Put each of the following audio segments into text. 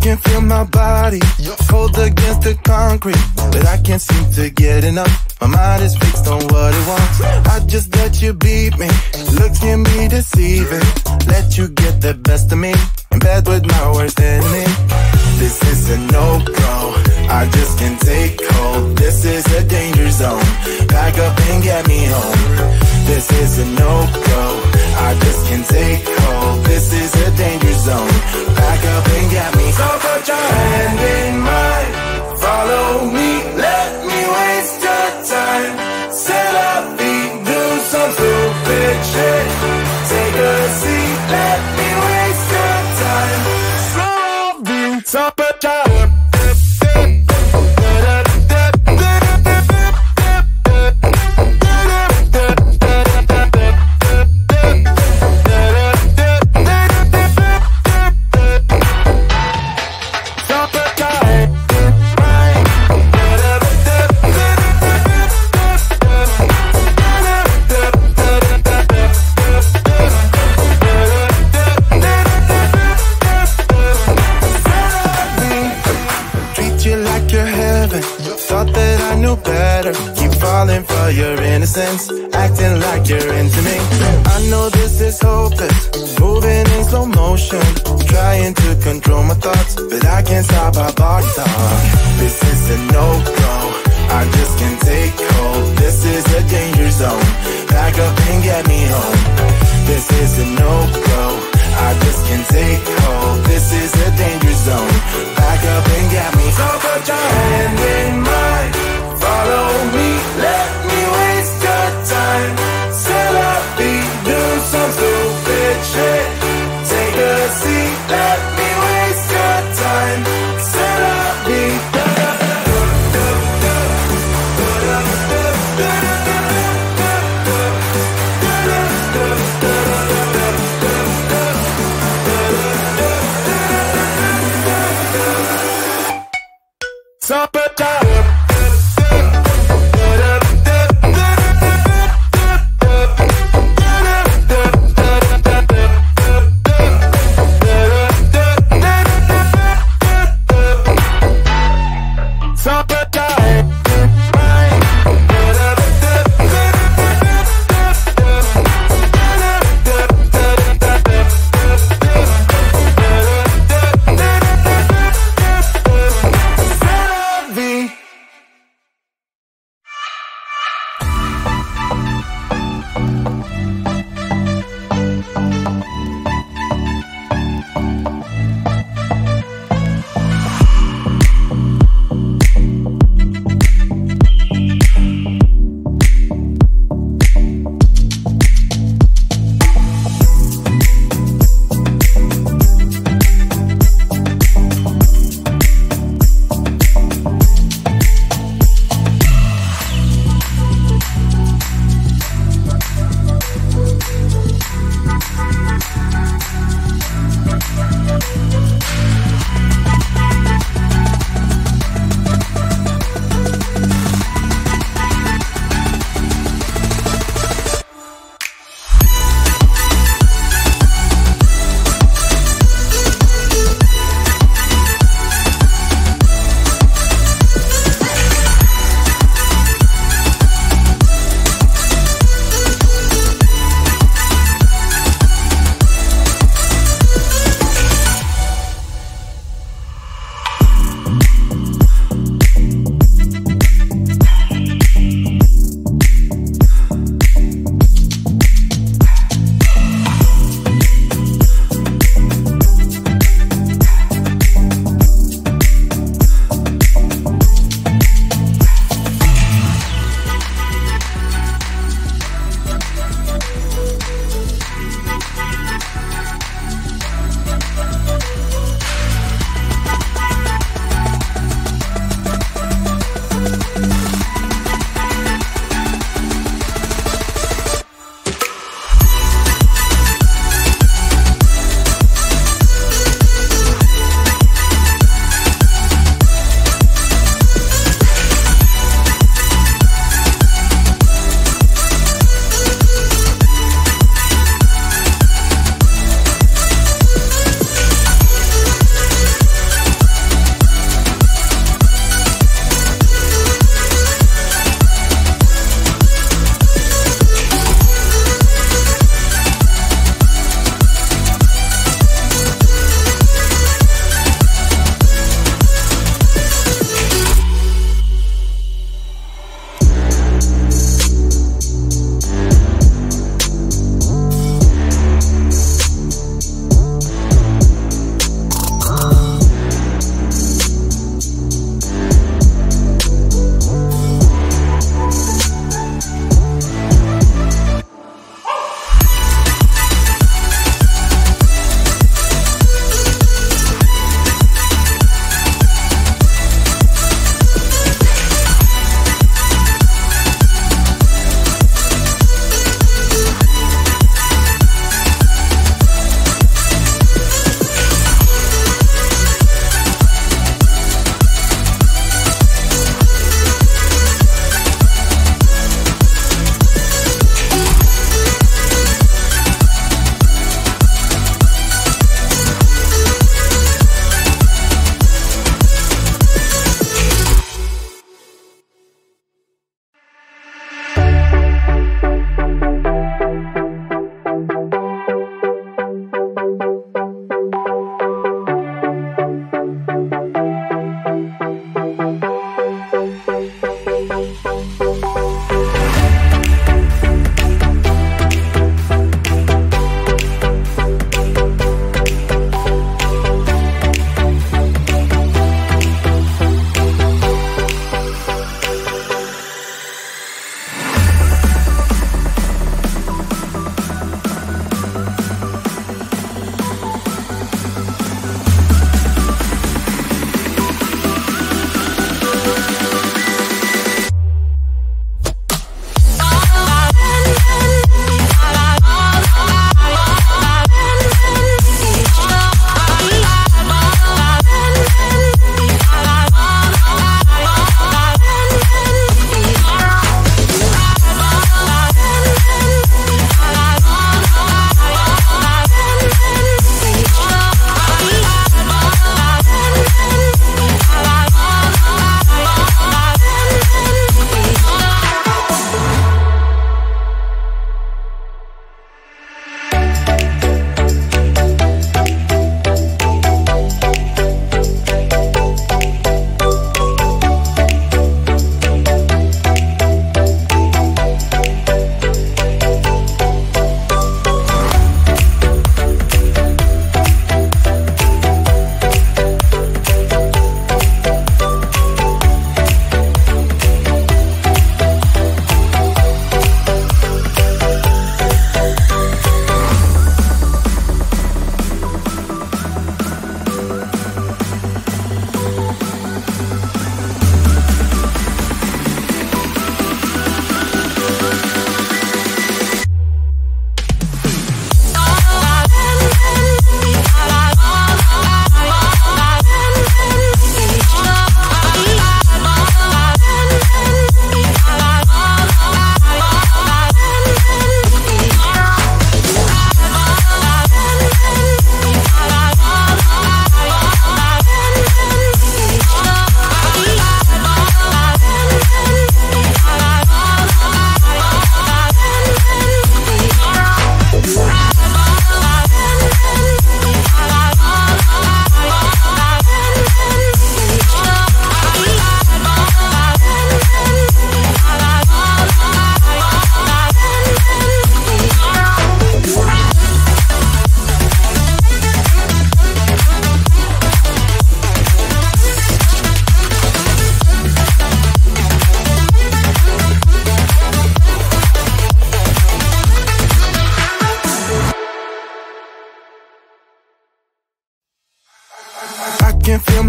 can feel my body cold against the concrete, but I can't seem to get enough. My mind is fixed on what it wants. I just let you beat me, looks can be deceiving. Let you get the best of me, in bed with my worst enemy. This is a no-go, I just can't take hold. This is a danger zone, pack up and get me home. This is a no-go, I just can't take hold. This is a danger zone, pack up and get me. So put your hand in mine, follow me, let me waste your time. Set up feet, do some stupid shit. Take a seat, let me waste your time. Slowly, so put your hand. For your innocence, acting like you're into me. I know this is hopeless, moving in slow motion, trying to control my thoughts, but I can't stop our body talk. This is a no-go, I just can't take hold. This is a danger zone, pack up and get me home. This is a no-go, I just can't take hold. This is a danger zone, pack up and get me. So put your hand in mine, follow me, let me waste your time. Set up feet, do some stupid shit. Take a seat, let me waste your time. Set up feet. So put your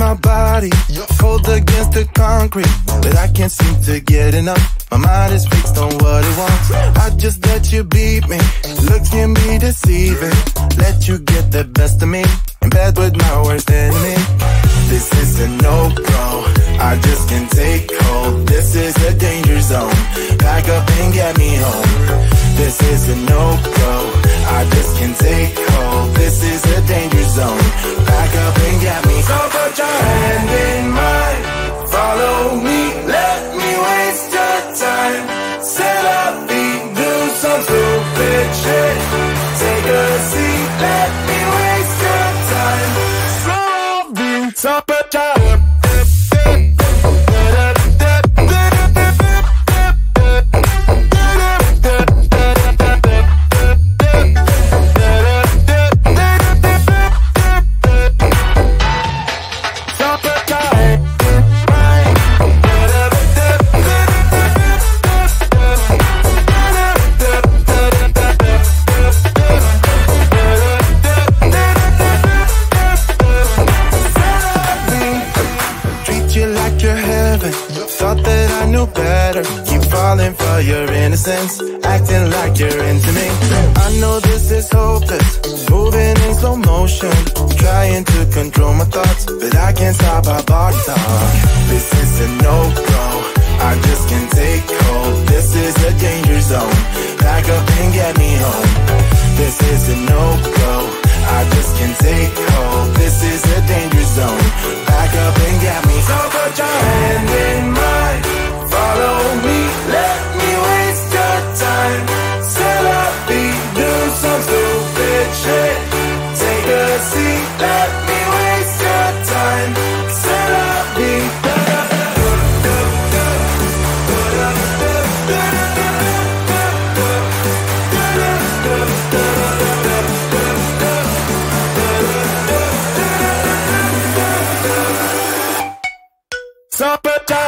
my body, cold against the concrete, but I can't seem to get enough. My mind is fixed on what it wants. I just let you beat me, looks can be deceiving. Let you get the best of me, in bed with my worst enemy. This is a no-go, I just can't take hold. This is a danger zone, back up and get me home. This is a no-go, I just can't take hold. This is a danger zone, back up and get me. So put your hand in mine, follow me, let me waste your time. Set up, do some stupid shit. Take a seat, let me waste your time. So put your better. Keep falling for your innocence, acting like you're into me. I know this is hopeless, moving in slow motion, trying to control my thoughts, but I can't stop our body talk. This is a no-go, I just can't take hold. This is a danger zone, back up and get me home. This is a no-go, I just can't take hold. This is a danger zone, back up and get me. So put your hand in mine, follow me, let me waste your time. Set up, do some stupid shit. Take a seat, let me waste your time. Set up, so put your